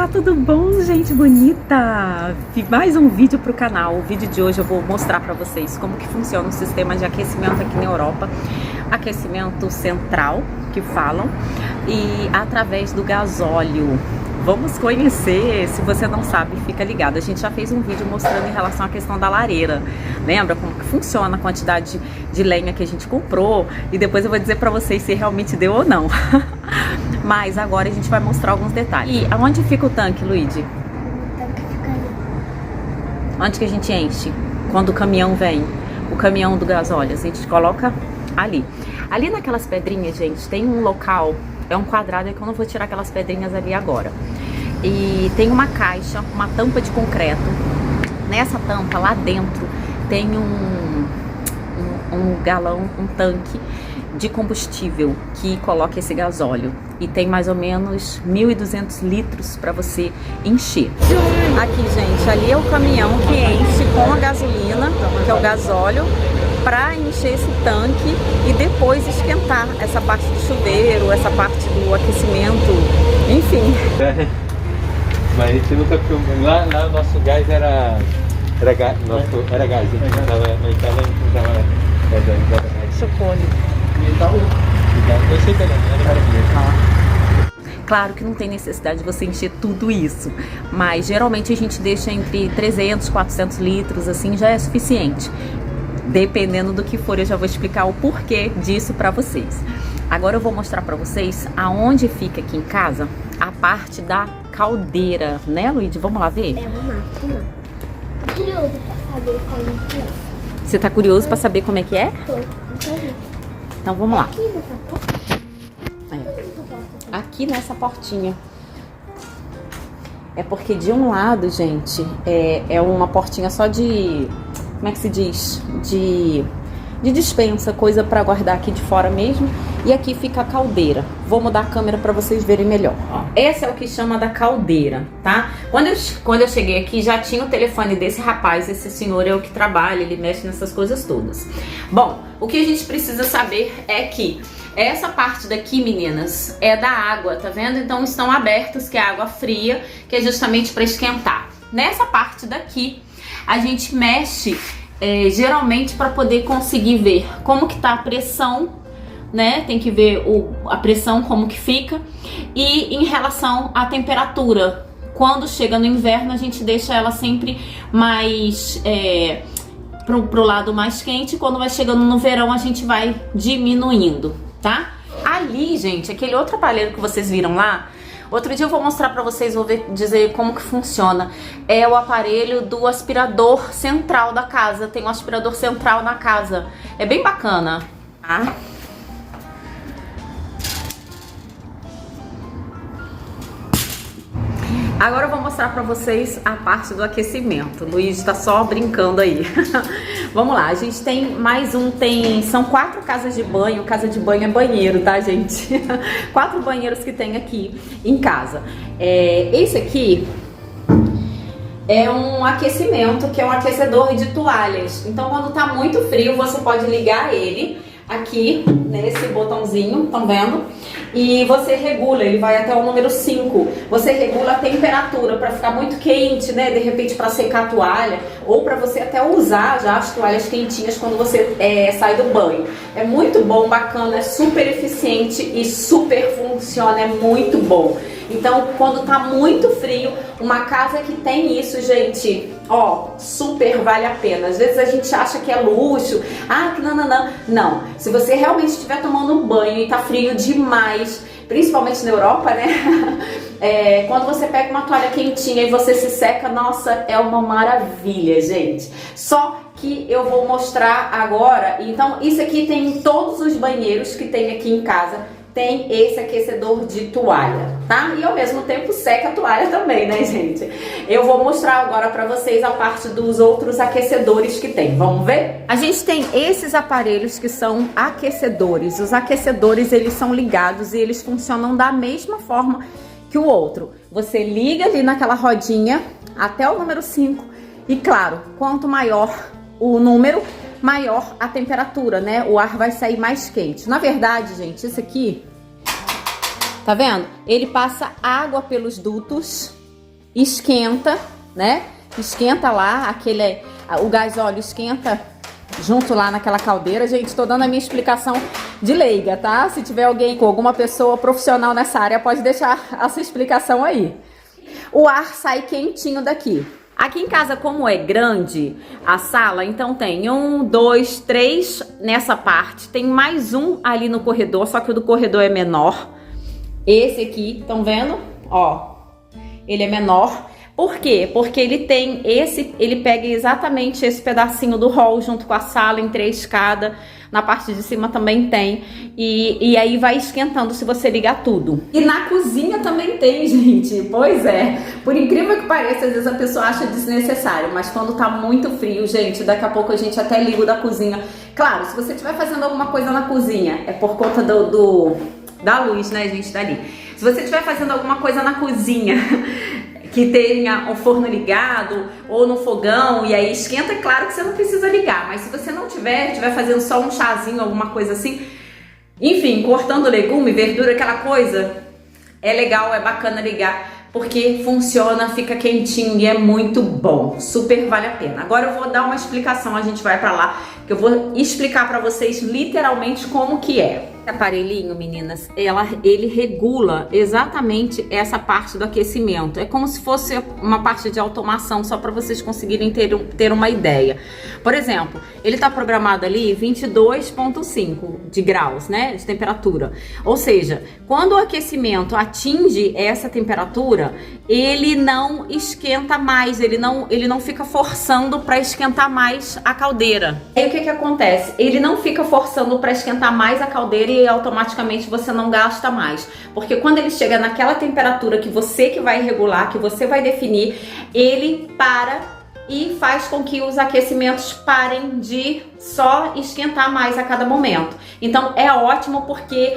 Olá, tudo bom, gente bonita? Mais um vídeo pro canal. O vídeo de hoje eu vou mostrar pra vocês como que funciona o sistema de aquecimento aqui na Europa. Aquecimento central, que falam, e através do gasóleo. Vamos conhecer, se você não sabe, fica ligado. A gente já fez um vídeo mostrando em relação à questão da lareira. Lembra como que funciona a quantidade de lenha que a gente comprou? E depois eu vou dizer pra vocês se realmente deu ou não. Mas agora a gente vai mostrar alguns detalhes. E aonde fica o tanque, Luigi? O tanque fica ali. Onde que a gente enche? Quando o caminhão vem, o caminhão do gasóleo, a gente coloca ali. Ali naquelas pedrinhas, gente, tem um local, é um quadrado, é que eu não vou tirar aquelas pedrinhas ali agora. E tem uma caixa, uma tampa de concreto. Nessa tampa, lá dentro, tem um galão, um tanque de combustível que coloca esse gasóleo. E tem mais ou menos 1.200 litros para você encher. Aqui, gente, ali é o caminhão que enche com a gasolina, que é o gasóleo, para encher esse tanque e depois esquentar essa parte do chuveiro, essa parte do aquecimento, enfim. Mas a gente nunca filmou. Lá o nosso gás era gás. Era gás. A gente tava na Itália, a gente usava gás. Socorro. Eu sei que era Claro que não tem necessidade de você encher tudo isso, mas geralmente a gente deixa entre 300 e 400 litros, assim já é suficiente. Dependendo do que for, eu já vou explicar o porquê disso pra vocês. Agora eu vou mostrar pra vocês aonde fica aqui em casa a parte da caldeira, né, Luigi? Vamos lá ver? Vamos lá. Tô curioso pra saber como que é. Você tá curioso pra saber como é que é? Tô. Então vamos lá. Aqui nessa porta? Aqui nessa portinha. É porque de um lado, gente, é uma portinha só de... Como é que se diz? De dispensa, coisa pra guardar aqui de fora mesmo. E aqui fica a caldeira. Vou mudar a câmera pra vocês verem melhor. Esse é o que chama da caldeira, tá? Quando eu cheguei aqui, já tinha o telefone desse rapaz. Esse senhor é o que trabalha, ele mexe nessas coisas todas. Bom, o que a gente precisa saber é que essa parte daqui, meninas, é da água, tá vendo? Então estão abertos, que é água fria, que é justamente para esquentar. Nessa parte daqui, a gente mexe geralmente para poder conseguir ver como que tá a pressão, né? Tem que ver a pressão, como que fica. E em relação à temperatura, quando chega no inverno, a gente deixa ela sempre mais... pro lado mais quente. Quando vai chegando no verão, a gente vai diminuindo, tá? Ali, gente, aquele outro aparelho que vocês viram lá, outro dia eu vou mostrar pra vocês, vou dizer como que funciona. É o aparelho do aspirador central da casa. Tem um aspirador central na casa. É bem bacana, tá? Agora eu vou mostrar pra vocês a parte do aquecimento. O Luiz tá só brincando aí. Vamos lá, a gente tem mais são 4 casas de banho. Casa de banho é banheiro, tá, gente? 4 banheiros que tem aqui em casa. Esse aqui é um aquecimento, que é um aquecedor de toalhas. Então, quando tá muito frio, você pode ligar ele aqui nesse botãozinho, estão vendo? E você regula, ele vai até o número 5. Você regula a temperatura para ficar muito quente, né? De repente para secar a toalha, ou para você até usar já as toalhas quentinhas quando você sai do banho. É muito bom, bacana, é super eficiente e super funciona, é muito bom. Então, quando tá muito frio, uma casa que tem isso, gente, ó, super vale a pena. Às vezes a gente acha que é luxo, que não. Não, se você realmente estiver tomando um banho e tá frio demais, principalmente na Europa, né? Quando você pega uma toalha quentinha e você se seca, nossa, é uma maravilha, gente. Só que eu vou mostrar agora. Então, isso aqui tem em todos os banheiros que tem aqui em casa. Tem esse aquecedor de toalha, tá? E ao mesmo tempo seca a toalha também, né, gente? Eu vou mostrar agora pra vocês a parte dos outros aquecedores que tem. Vamos ver? A gente tem esses aparelhos que são aquecedores. Os aquecedores, eles são ligados e eles funcionam da mesma forma que o outro. Você liga ali naquela rodinha até o número 5 e, claro, quanto maior o número, maior a temperatura, né? O ar vai sair mais quente. Na verdade, gente, isso aqui, tá vendo? Ele passa água pelos dutos esquenta, né? Esquenta lá, o gás óleo esquenta junto lá naquela caldeira. Gente, tô dando a minha explicação de leiga, tá? Se tiver alguém com alguma pessoa profissional nessa área, pode deixar essa explicação aí. O ar sai quentinho daqui. Aqui em casa, como é grande a sala, então tem 1, 2, 3 nessa parte. Tem mais um ali no corredor, só que o do corredor é menor. Esse aqui, estão vendo? Ó, ele é menor. Por quê? Porque ele pega exatamente esse pedacinho do hall junto com a sala, entre a escada. Na parte de cima também tem. E aí vai esquentando se você ligar tudo. E na cozinha também tem, gente. Pois é. Por incrível que pareça, às vezes a pessoa acha desnecessário. Mas quando tá muito frio, gente, daqui a pouco a gente até liga o da cozinha. Claro, se você estiver fazendo alguma coisa na cozinha, é por conta da luz, né, gente, dali. Se você estiver fazendo alguma coisa na cozinha que tenha o forno ligado ou no fogão e aí esquenta, é claro que você não precisa ligar, mas se você não estiver fazendo só um chazinho, alguma coisa assim, enfim, cortando legume, verdura, aquela coisa, é legal, é bacana ligar, porque funciona, fica quentinho e é muito bom, super vale a pena. Agora eu vou dar uma explicação, a gente vai pra lá, que eu vou explicar pra vocês literalmente como que é. Esse aparelhinho, meninas, ele regula exatamente essa parte do aquecimento. É como se fosse uma parte de automação, só para vocês conseguirem ter uma ideia. Por exemplo, ele está programado ali 22,5 de graus, né, de temperatura. Ou seja, quando o aquecimento atinge essa temperatura, ele não esquenta mais, ele não fica forçando para esquentar mais a caldeira. E aí o que acontece? Ele não fica forçando para esquentar mais a caldeira e automaticamente você não gasta mais, porque quando ele chega naquela temperatura que você vai regular, que você vai definir, ele para e faz com que os aquecimentos parem de só esquentar mais a cada momento. Então é ótimo porque,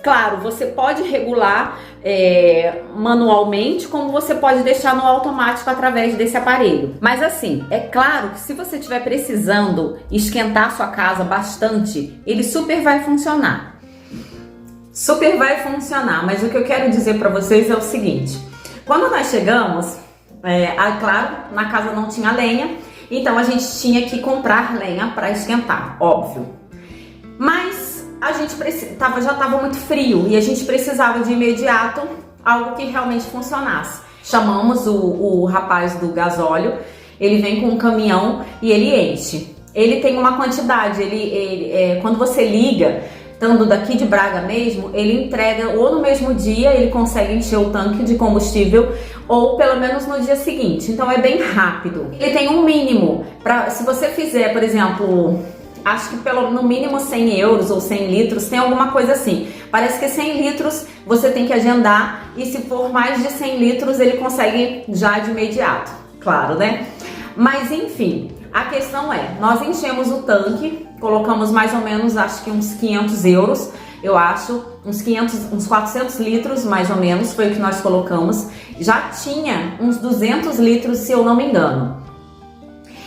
claro, você pode regular manualmente, como você pode deixar no automático através desse aparelho. Mas assim, é claro que se você estiver precisando esquentar a sua casa bastante, ele super vai funcionar. Super vai funcionar, mas o que eu quero dizer para vocês é o seguinte: quando nós chegamos, claro, na casa não tinha lenha, então a gente tinha que comprar lenha para esquentar, óbvio. Mas a gente já estava muito frio e a gente precisava de imediato algo que realmente funcionasse. Chamamos o rapaz do gasóleo, ele vem com um caminhão e ele enche. Ele tem uma quantidade, quando você liga, estando daqui de Braga mesmo, ele entrega ou no mesmo dia, ele consegue encher o tanque de combustível, ou pelo menos no dia seguinte. Então é bem rápido. Ele tem um mínimo, se você fizer, por exemplo, acho que no mínimo 100 euros ou 100 litros, tem alguma coisa assim. Parece que 100 litros você tem que agendar, e se for mais de 100 litros ele consegue já de imediato, claro, né? Mas enfim, a questão é, nós enchemos o tanque, colocamos mais ou menos, acho que uns 500 euros, eu acho, uns 400 litros mais ou menos, foi o que nós colocamos. Já tinha uns 200 litros, se eu não me engano.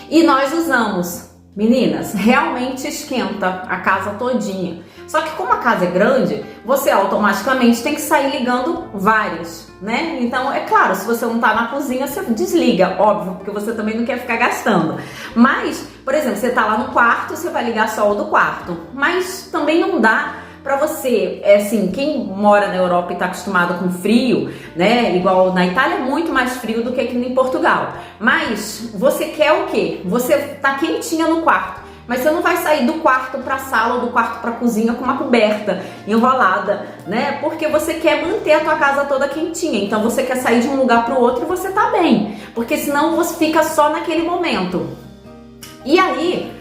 E nós usamos, meninas, realmente esquenta a casa todinha. Só que como a casa é grande, você automaticamente tem que sair ligando vários, né? Então, é claro, se você não tá na cozinha, você desliga, óbvio, porque você também não quer ficar gastando. Mas, por exemplo, você tá lá no quarto, você vai ligar só o do quarto. Mas também não dá pra você, assim, quem mora na Europa e tá acostumado com frio, né? Igual na Itália é muito mais frio do que aqui em Portugal. Mas você quer o quê? Você tá quentinha no quarto. Mas você não vai sair do quarto para a sala ou do quarto para a cozinha com uma coberta enrolada, né? Porque você quer manter a tua casa toda quentinha. Então você quer sair de um lugar para o outro e você tá bem. Porque senão você fica só naquele momento. E aí,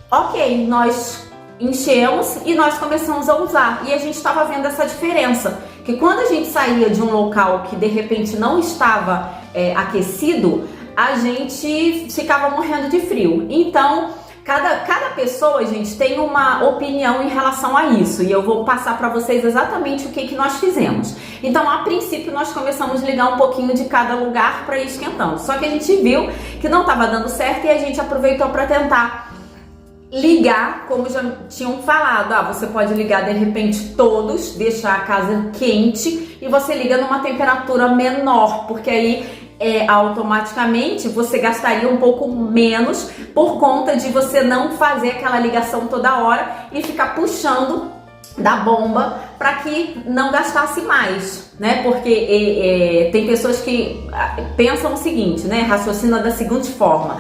ok, nós enchemos e nós começamos a usar. E a gente estava vendo essa diferença. Que quando a gente saía de um local que de repente não estava aquecido, a gente ficava morrendo de frio. Então, cada pessoa, gente, tem uma opinião em relação a isso. E eu vou passar para vocês exatamente o que nós fizemos. Então, a princípio, nós começamos a ligar um pouquinho de cada lugar para ir esquentando. Só que a gente viu que não estava dando certo e a gente aproveitou para tentar ligar, como já tinham falado, você pode ligar de repente todos, deixar a casa quente e você liga numa temperatura menor, porque aí automaticamente você gastaria um pouco menos por conta de você não fazer aquela ligação toda hora e ficar puxando da bomba para que não gastasse mais, né? Porque tem pessoas que pensam o seguinte, né? Raciocina da seguinte forma,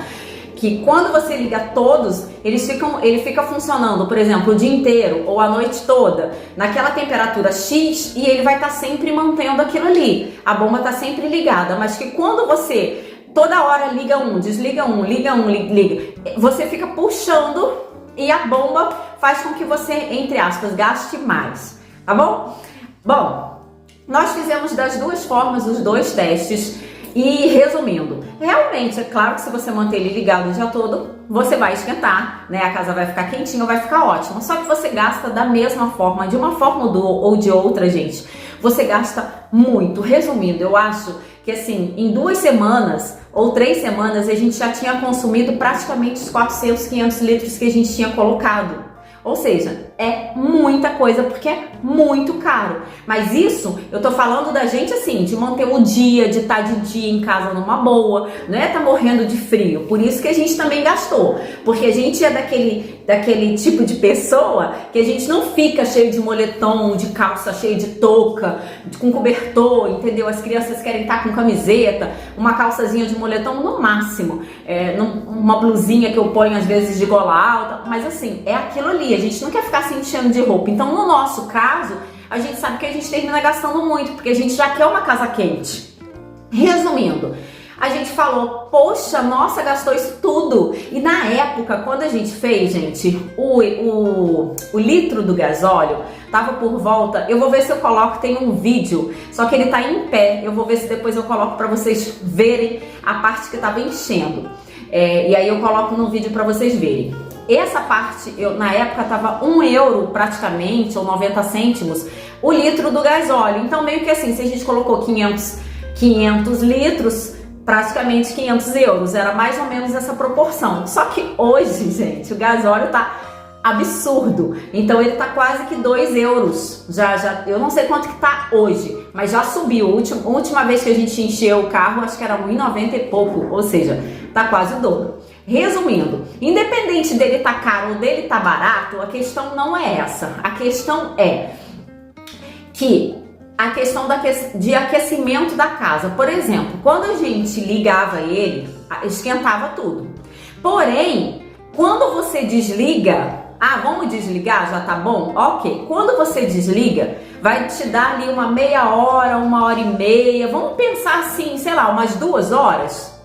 que quando você liga todos, ele fica funcionando, por exemplo, o dia inteiro ou a noite toda, naquela temperatura X, e ele vai estar sempre mantendo aquilo ali. A bomba está sempre ligada, mas que quando você toda hora liga desliga liga liga, você fica puxando e a bomba faz com que você, entre aspas, gaste mais, tá bom? Bom, nós fizemos das duas formas os dois testes. E resumindo, realmente é claro que se você manter ele ligado o dia todo, você vai esquentar, né? A casa vai ficar quentinha, vai ficar ótima. Só que você gasta da mesma forma, de uma forma ou de outra, gente. Você gasta muito. Resumindo, eu acho que assim, em 2 semanas ou 3 semanas, a gente já tinha consumido praticamente os 400, 500 litros que a gente tinha colocado. Ou seja, é muita coisa porque é muito caro. Mas isso, eu tô falando da gente assim, de manter o dia, de estar de dia em casa numa boa, não é tá morrendo de frio. Por isso que a gente também gastou. Porque a gente é daquele tipo de pessoa que a gente não fica cheio de moletom, de calça cheia de touca, com cobertor, entendeu? As crianças querem estar com camiseta, uma calçazinha de moletom no máximo, uma blusinha que eu ponho às vezes de gola alta, mas assim, é aquilo ali. A gente não quer ficar se enchendo de roupa. Então, no nosso caso, a gente sabe que a gente termina gastando muito, porque a gente já quer uma casa quente. Resumindo, a gente falou, poxa, nossa, gastou isso tudo. E na época, quando a gente fez, gente, o litro do gasóleo tava por volta, eu vou ver se eu coloco, tem um vídeo, só que ele tá em pé, eu vou ver se depois eu coloco para vocês verem a parte que tava enchendo. E aí eu coloco no vídeo para vocês verem. Essa parte, na época tava €1 praticamente, ou 90 cêntimos, o litro do gasóleo. Então meio que assim, se a gente colocou 500 litros, praticamente €500. Era mais ou menos essa proporção. Só que hoje, gente, o gasóleo tá absurdo. Então ele tá quase que €2. Já, eu não sei quanto que tá hoje, mas já subiu. A última vez que a gente encheu o carro, acho que era 1,90 e pouco, ou seja, tá quase o dobro. Resumindo, independente dele tá caro ou dele tá barato, a questão não é essa. A questão é que a questão de aquecimento da casa. Por exemplo, quando a gente ligava ele, esquentava tudo. Porém, quando você desliga, vamos desligar, já tá bom? Ok. Quando você desliga, vai te dar ali uma meia hora, 1h30. Vamos pensar assim, sei lá, umas 2 horas.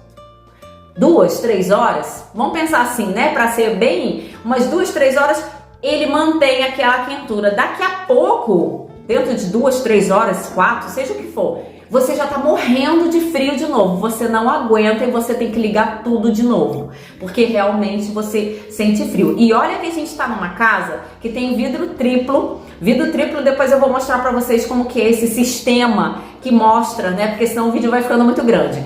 2, 3 horas, vamos pensar assim, né? Para ser bem, umas 2, 3 horas, ele mantém aquela quentura. Daqui a pouco, dentro de 2, 3 horas, 4, seja o que for, você já tá morrendo de frio de novo. Você não aguenta e você tem que ligar tudo de novo, porque realmente você sente frio. E olha que a gente tá numa casa que tem vidro triplo. Vidro triplo, depois eu vou mostrar pra vocês como que é esse sistema que mostra, né? Porque senão o vídeo vai ficando muito grande.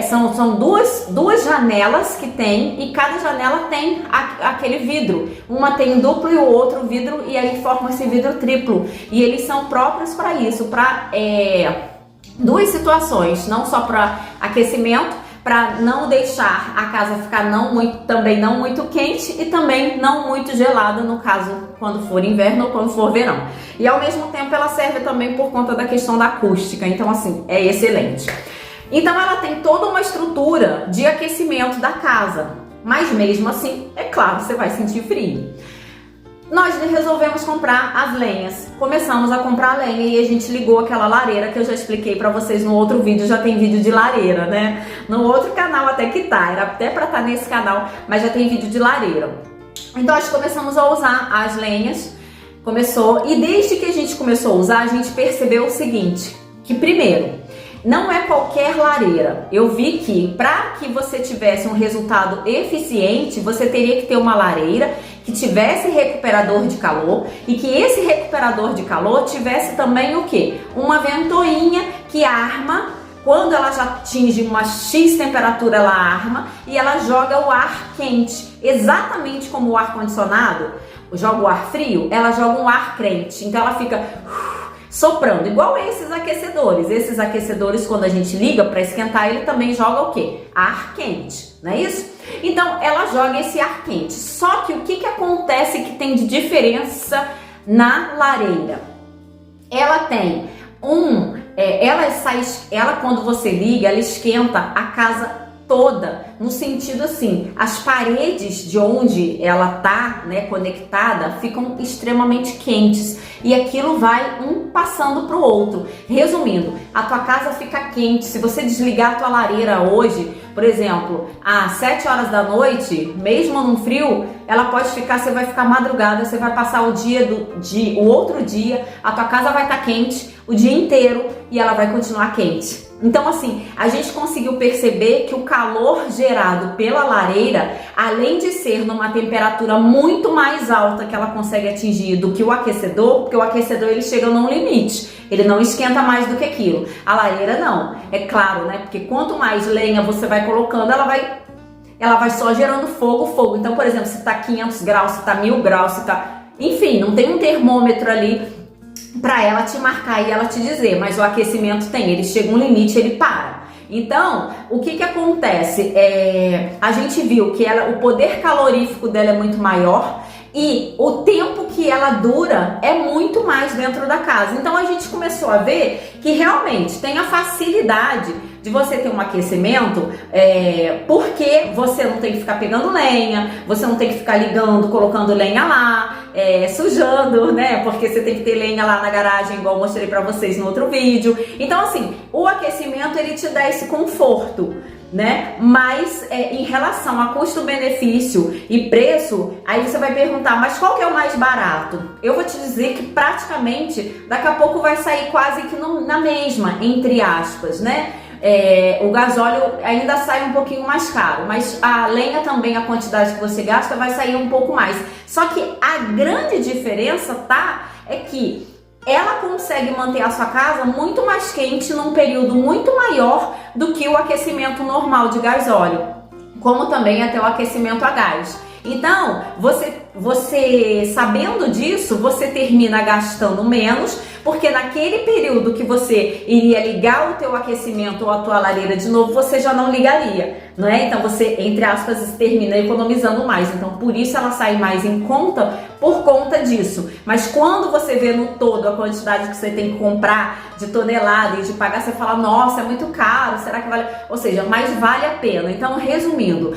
São duas janelas que tem, e cada janela tem aquele vidro. Uma tem duplo e o outro vidro, e aí forma esse vidro triplo. E eles são próprios para isso, para duas situações, não só para aquecimento, para não deixar a casa ficar também não muito quente e também não muito gelada, no caso quando for inverno ou quando for verão. E ao mesmo tempo ela serve também por conta da questão da acústica, então assim, é excelente. Então ela tem toda uma estrutura de aquecimento da casa, mas mesmo assim, é claro, você vai sentir frio. Nós resolvemos comprar as lenhas. Começamos a comprar a lenha e a gente ligou aquela lareira que eu já expliquei pra vocês no outro vídeo. Já tem vídeo de lareira, né? No outro canal até que tá, era até pra estar nesse canal, mas já tem vídeo de lareira. Então nós começamos a usar as lenhas, e desde que a gente começou a usar, a gente percebeu o seguinte, que primeiro, não é qualquer lareira. Eu vi que para que você tivesse um resultado eficiente, você teria que ter uma lareira que tivesse recuperador de calor e que esse recuperador de calor tivesse também o quê? Uma ventoinha que arma quando ela já atinge uma X temperatura, ela arma e ela joga o ar quente, exatamente como o ar-condicionado joga o ar frio, ela joga um ar quente, então ela fica soprando, igual esses aquecedores. Esses aquecedores, quando a gente liga para esquentar, ele também joga o quê? Ar quente, não é isso? Então ela joga esse ar quente, só que o que acontece que tem de diferença na lareira? Ela tem ela quando você liga, ela esquenta a casa toda, no sentido assim, as paredes de onde ela tá, né, conectada, ficam extremamente quentes e aquilo vai um passando pro outro. Resumindo, a tua casa fica quente. Se você desligar a tua lareira hoje, por exemplo, às 7 horas da noite, mesmo num frio, ela pode ficar, você vai ficar madrugada, você vai passar o outro dia, a tua casa vai estar quente o dia inteiro e ela vai continuar quente. Então assim, a gente conseguiu perceber que o calor gerado pela lareira, além de ser numa temperatura muito mais alta que ela consegue atingir do que o aquecedor, porque o aquecedor ele chega num limite, ele não esquenta mais do que aquilo. A lareira não, é claro, né? Porque quanto mais lenha você vai colocando, ela vai só gerando fogo. Então, por exemplo, se tá 500 graus, se tá 1000 graus, se tá... Enfim, não tem um termômetro ali para ela te marcar e ela te dizer, mas o aquecimento tem, ele chega um limite, ele para. Então, o que acontece? A gente viu que o poder calorífico dela é muito maior e o tempo que ela dura é muito mais dentro da casa. Então a gente começou a ver que realmente tem a facilidade de você ter um aquecimento, porque você não tem que ficar pegando lenha, você não tem que ficar ligando, colocando lenha lá, sujando, né? Porque você tem que ter lenha lá na garagem, igual eu mostrei pra vocês no outro vídeo. Então assim, o aquecimento ele te dá esse conforto, né? Mas em relação a custo-benefício e preço, aí você vai perguntar, mas qual que é o mais barato? Eu vou te dizer que praticamente daqui a pouco vai sair quase que na mesma, entre aspas, né? O gasóleo ainda sai um pouquinho mais caro, mas a lenha também, a quantidade que você gasta vai sair um pouco mais. Só que a grande diferença, é que ela consegue manter a sua casa muito mais quente num período muito maior do que o aquecimento normal de gasóleo, como também até o aquecimento a gás. Então, você sabendo disso, você termina gastando menos, porque naquele período que você iria ligar o teu aquecimento ou a tua lareira de novo, você já não ligaria, não é? Então você, entre aspas, termina economizando mais. Então por isso ela sai mais em conta por conta disso. Mas quando você vê no todo a quantidade que você tem que comprar de tonelada e de pagar, você fala, nossa, é muito caro, será que vale? Ou seja, mas vale a pena. Então, resumindo,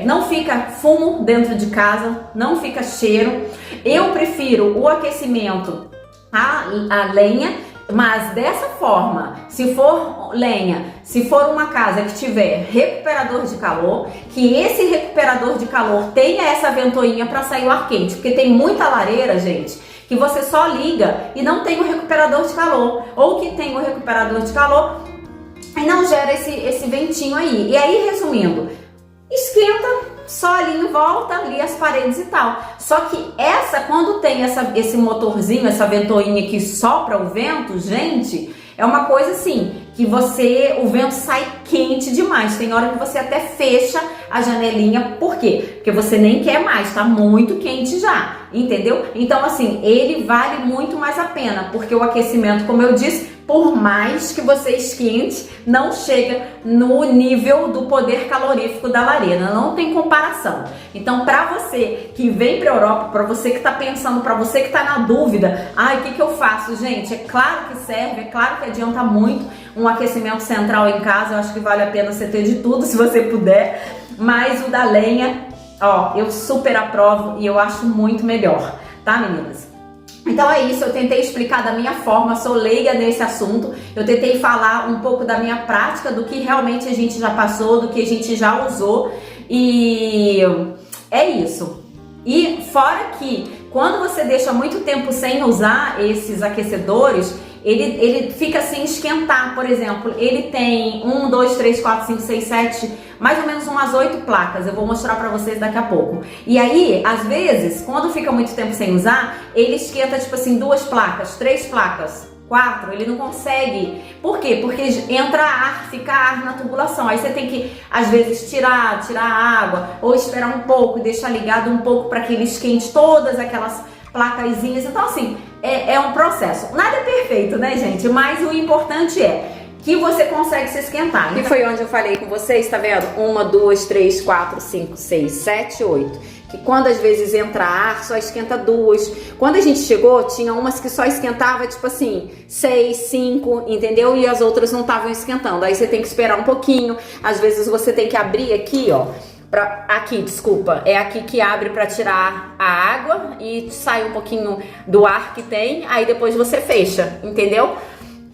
não fica fumo dentro de casa, não fica cheiro. Eu prefiro o aquecimento a lenha, mas dessa forma, se for lenha, se for uma casa que tiver recuperador de calor, que esse recuperador de calor tenha essa ventoinha para sair o ar quente, porque tem muita lareira, gente, que você só liga e não tem o recuperador de calor, ou que tem o recuperador de calor e não gera esse ventinho aí. E aí, resumindo, esquenta só ali em volta, ali as paredes e tal. Só que quando tem esse motorzinho, essa ventoinha que sopra o vento, gente, é uma coisa assim, que o vento sai quente demais. Tem hora que você até fecha a janelinha, por quê? Porque você nem quer mais, tá muito quente já, entendeu? Então assim, ele vale muito mais a pena, porque o aquecimento, como eu disse, por mais que você esquente, não chega no nível do poder calorífico da lareira, não tem comparação. Então, para você que vem para a Europa, para você que está pensando, para você que está na dúvida, o que eu faço, gente? É claro que serve, é claro que adianta muito um aquecimento central em casa. Eu acho que vale a pena você ter de tudo, se você puder, mas o da lenha, eu super aprovo e eu acho muito melhor, tá, meninas? Então é isso, eu tentei explicar da minha forma, sou leiga nesse assunto, eu tentei falar um pouco da minha prática, do que realmente a gente já passou, do que a gente já usou, e é isso. E fora que quando você deixa muito tempo sem usar esses aquecedores, ele fica sem esquentar. Por exemplo, ele tem 1, 2, 3, 4, 5, 6, 7, mais ou menos umas 8 placas. Eu vou mostrar pra vocês daqui a pouco. E aí, às vezes, quando fica muito tempo sem usar, ele esquenta tipo assim 2 placas, 3 placas, 4, ele não consegue. Por quê? Porque entra ar, fica ar na tubulação. Aí você tem que, às vezes, tirar a água ou esperar um pouco e deixar ligado um pouco para que ele esquente todas aquelas placazinhas. Então, assim, é um processo. Nada é perfeito, né, gente? Mas o importante é que você consegue se esquentar. E foi onde eu falei com vocês, tá vendo? 1, 2, 3, 4, 5, 6, 7, 8. Que quando às vezes entra ar, só esquenta 2. Quando a gente chegou, tinha umas que só esquentava, tipo assim, 6, 5, entendeu? E as outras não estavam esquentando. Aí você tem que esperar um pouquinho. Às vezes você tem que abrir aqui, ó. É aqui que abre para tirar a água e sai um pouquinho do ar que tem. Aí depois você fecha, entendeu?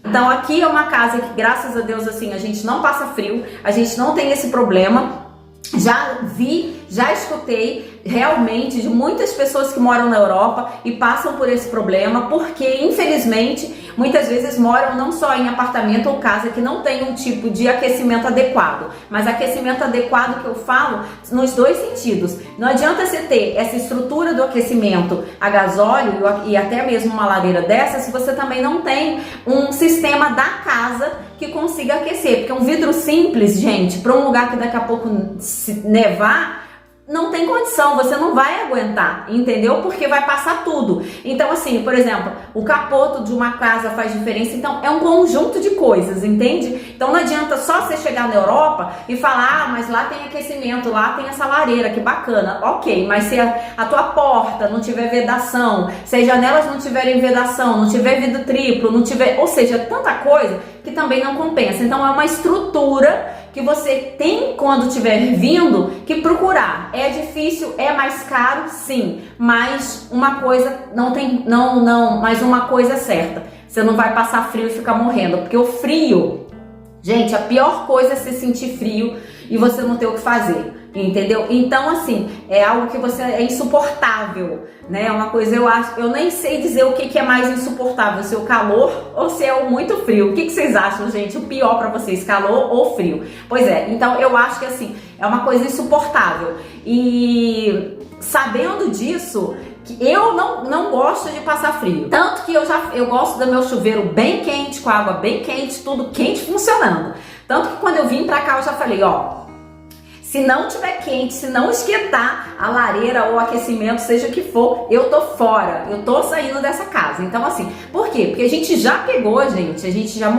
Então aqui é uma casa que, graças a Deus, assim, a gente não passa frio, a gente não tem esse problema. Já vi, já escutei realmente de muitas pessoas que moram na Europa e passam por esse problema, porque infelizmente muitas vezes moram não só em apartamento ou casa que não tem um tipo de aquecimento adequado, mas aquecimento adequado que eu falo nos dois sentidos. Não adianta você ter essa estrutura do aquecimento a gasóleo e até mesmo uma lareira dessa se você também não tem um sistema da casa que consiga aquecer, porque um vidro simples, gente, para um lugar que daqui a pouco se nevar, não tem condição, você não vai aguentar, entendeu? Porque vai passar tudo. Então, assim, por exemplo, o capoto de uma casa faz diferença, então é um conjunto de coisas, entende? Então não adianta só você chegar na Europa e falar, ah, mas lá tem aquecimento, lá tem essa lareira, que bacana. Ok, mas se a tua porta não tiver vedação, se as janelas não tiverem vedação, não tiver vidro triplo, não tiver, ou seja, tanta coisa que também não compensa. Então é uma estrutura que você tem quando estiver vindo que procurar. É difícil, é mais caro, sim, mas uma coisa mas uma coisa é certa. Você não vai passar frio e ficar morrendo, porque o frio, gente, a pior coisa é se sentir frio e você não ter o que fazer. Entendeu? Então, assim, é algo que você é insuportável, né? É uma coisa, eu nem sei dizer o que é mais insuportável, se é o calor ou se é o muito frio. O que vocês acham, gente? O pior pra vocês, calor ou frio? Pois é, então eu acho que, assim, é uma coisa insuportável. E sabendo disso, eu não gosto de passar frio. Tanto que eu gosto do meu chuveiro bem quente, com a água bem quente, tudo quente funcionando. Tanto que quando eu vim pra cá, eu já falei, ó, se não tiver quente, se não esquentar a lareira ou o aquecimento, seja o que for, eu tô fora, eu tô saindo dessa casa. Então, assim, por quê? Porque a gente já pegou, gente, a gente já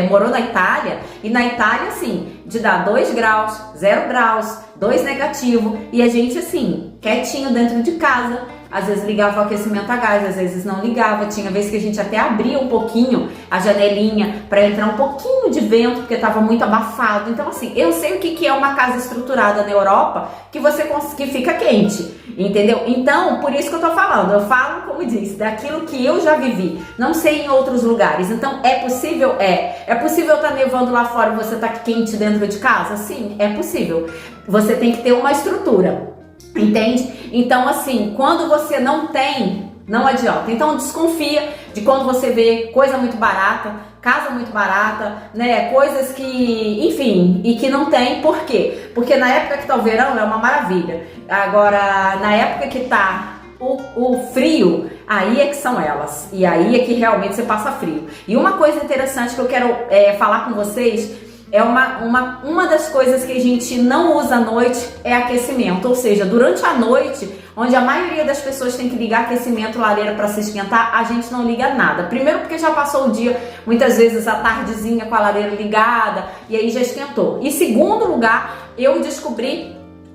morou na Itália, e na Itália, assim, de dar 2 graus, 0 graus, 2 negativo, e a gente, assim, quietinho dentro de casa. Às vezes ligava o aquecimento a gás, às vezes não ligava. Tinha vezes que a gente até abria um pouquinho a janelinha para entrar um pouquinho de vento, porque estava muito abafado. Então, assim, eu sei o que é uma casa estruturada na Europa que fica quente, entendeu? Então, por isso que eu tô falando. Eu falo, como disse, daquilo que eu já vivi. Não sei em outros lugares. Então, é possível? É possível estar nevando lá fora e você tá quente dentro de casa? Sim, é possível. Você tem que ter uma estrutura. Entende? Então, assim, quando você não tem, não adianta. Então, desconfia de quando você vê coisa muito barata, casa muito barata, né? Coisas que, enfim, e que não tem. Por quê? Porque na época que tá o verão é uma maravilha. Agora, na época que tá o frio, aí é que são elas. E aí é que realmente você passa frio. E uma coisa interessante que eu quero falar com vocês é uma das coisas que a gente não usa à noite é aquecimento, ou seja, durante a noite, onde a maioria das pessoas tem que ligar aquecimento, lareira para se esquentar, a gente não liga nada. Primeiro porque já passou o dia, muitas vezes a tardezinha com a lareira ligada, e aí já esquentou. E segundo lugar, eu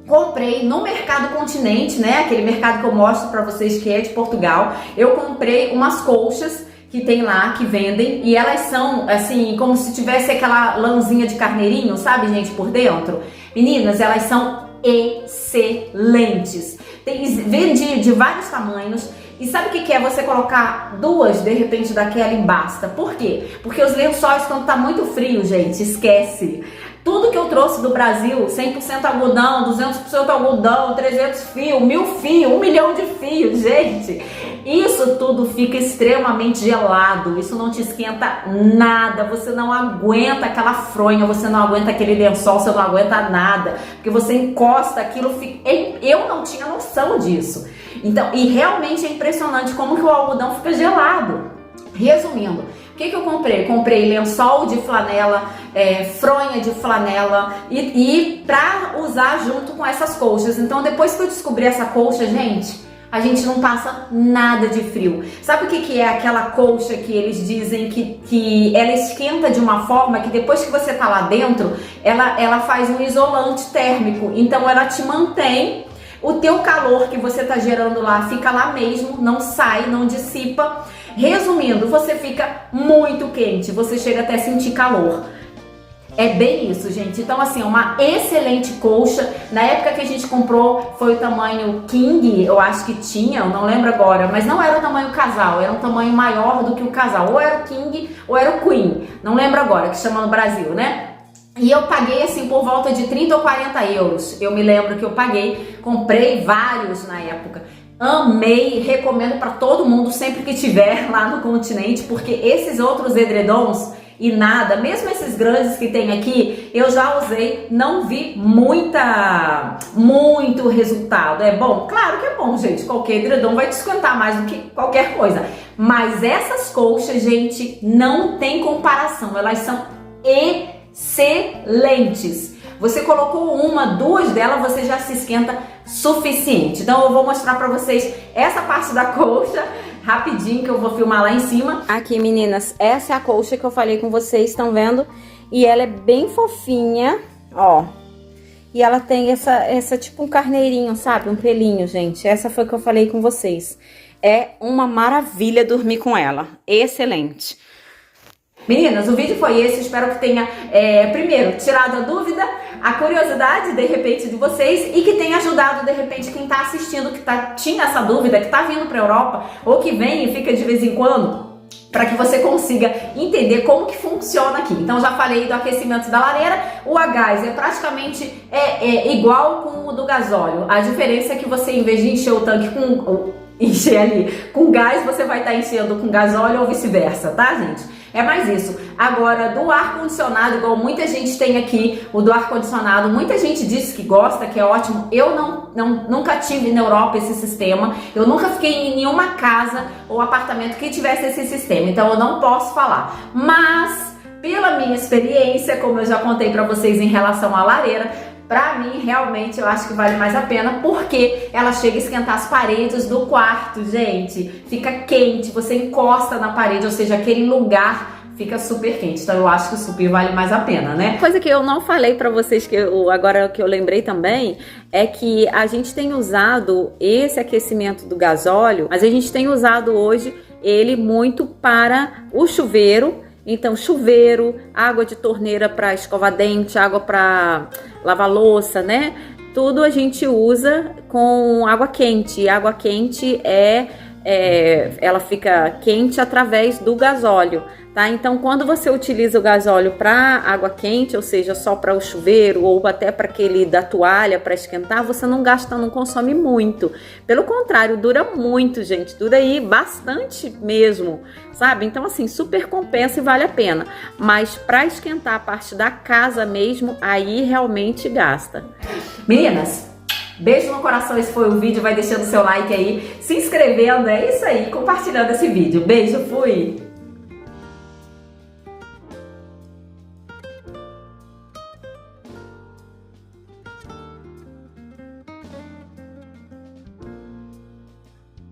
comprei no Mercado Continente, né, aquele mercado que eu mostro para vocês que é de Portugal, eu comprei umas colchas que tem lá, que vendem, e elas são, assim, como se tivesse aquela lãzinha de carneirinho, sabe, gente, por dentro. Meninas, elas são excelentes. Vende de vários tamanhos. E sabe o que é você colocar 2, de repente, daquela e basta? Por quê? Porque os lençóis, quando tá muito frio, gente, esquece. Tudo que eu trouxe do Brasil, 100% algodão, 200% algodão, 300 fios, 1000 fios, 1 milhão de fios, gente. Isso tudo fica extremamente gelado, isso não te esquenta nada, você não aguenta aquela fronha, você não aguenta aquele lençol, você não aguenta nada, porque você encosta aquilo, eu não tinha noção disso. Então, e realmente é impressionante como que o algodão fica gelado. Resumindo, que eu comprei? Comprei lençol de flanela, fronha de flanela e pra usar junto com essas colchas. Então depois que eu descobri essa colcha, gente, a gente não passa nada de frio. Sabe o que é aquela colcha que eles dizem que ela esquenta de uma forma que depois que você tá lá dentro, ela faz um isolante térmico. Então ela te mantém, o teu calor que você tá gerando lá fica lá mesmo, não sai, não dissipa. Resumindo, você fica muito quente, você chega até a sentir calor. É bem isso, gente. Então, assim, uma excelente colcha. Na época que a gente comprou, foi o tamanho King, eu acho que tinha, eu não lembro agora, mas não era o tamanho casal, era um tamanho maior do que o casal. Ou era o King ou era o Queen, não lembro agora, que chama no Brasil, né? E eu paguei, assim, por volta de 30 ou 40 euros. Eu me lembro que eu paguei, comprei vários na época. Amei, recomendo para todo mundo sempre que tiver lá no continente, porque esses outros edredons e nada, mesmo esses grandes que tem aqui, eu já usei, não vi muito resultado. É bom? Claro que é bom, gente, qualquer edredom vai te esquentar mais do que qualquer coisa, mas essas colchas, gente, não tem comparação, elas são excelentes. Você colocou uma, duas delas, você já se esquenta suficiente. Então eu vou mostrar pra vocês essa parte da colcha rapidinho, que eu vou filmar lá em cima. Aqui, meninas, essa é a colcha que eu falei com vocês, estão vendo? E ela é bem fofinha, ó. E ela tem essa tipo um carneirinho, sabe? Um pelinho, gente. Essa foi que eu falei com vocês. É uma maravilha dormir com ela. Excelente. Meninas, o vídeo foi esse, espero que tenha, primeiro, tirado a dúvida, a curiosidade, de repente, de vocês e que tenha ajudado, de repente, quem tá assistindo, que tinha essa dúvida, que tá vindo pra Europa ou que vem e fica de vez em quando, para que você consiga entender como que funciona aqui. Então, já falei do aquecimento da lareira, o a gás é praticamente igual com o do gasóleo. A diferença é que você, em vez de encher o tanque com gás, você vai estar enchendo com gasóleo ou vice-versa, tá, gente? É mais isso. Agora, do ar-condicionado, igual muita gente tem aqui, o do ar-condicionado, muita gente diz que gosta, que é ótimo. Eu nunca tive na Europa esse sistema. Eu nunca fiquei em nenhuma casa ou apartamento que tivesse esse sistema. Então, eu não posso falar. Mas, pela minha experiência, como eu já contei pra vocês em relação à lareira, pra mim, realmente, eu acho que vale mais a pena, porque ela chega a esquentar as paredes do quarto, gente. Fica quente, você encosta na parede, ou seja, aquele lugar fica super quente. Então, eu acho que o super vale mais a pena, né? Coisa que eu não falei pra vocês, agora que eu lembrei também, é que a gente tem usado esse aquecimento do gasóleo, mas a gente tem usado hoje ele muito para o chuveiro. Então, chuveiro, água de torneira para escovar dente, água para lavar louça, né? Tudo a gente usa com água quente. E água quente ela fica quente através do gasóleo, tá? Então, quando você utiliza o gasóleo para água quente, ou seja, só para o chuveiro ou até para aquele da toalha para esquentar, você não gasta, não consome muito. Pelo contrário, dura muito, gente. Dura aí bastante mesmo, sabe? Então, assim, super compensa e vale a pena. Mas para esquentar a parte da casa mesmo, aí realmente gasta. Meninas, beijo no coração, esse foi o vídeo. Vai deixando seu like aí, se inscrevendo, é isso aí, compartilhando esse vídeo. Beijo, fui!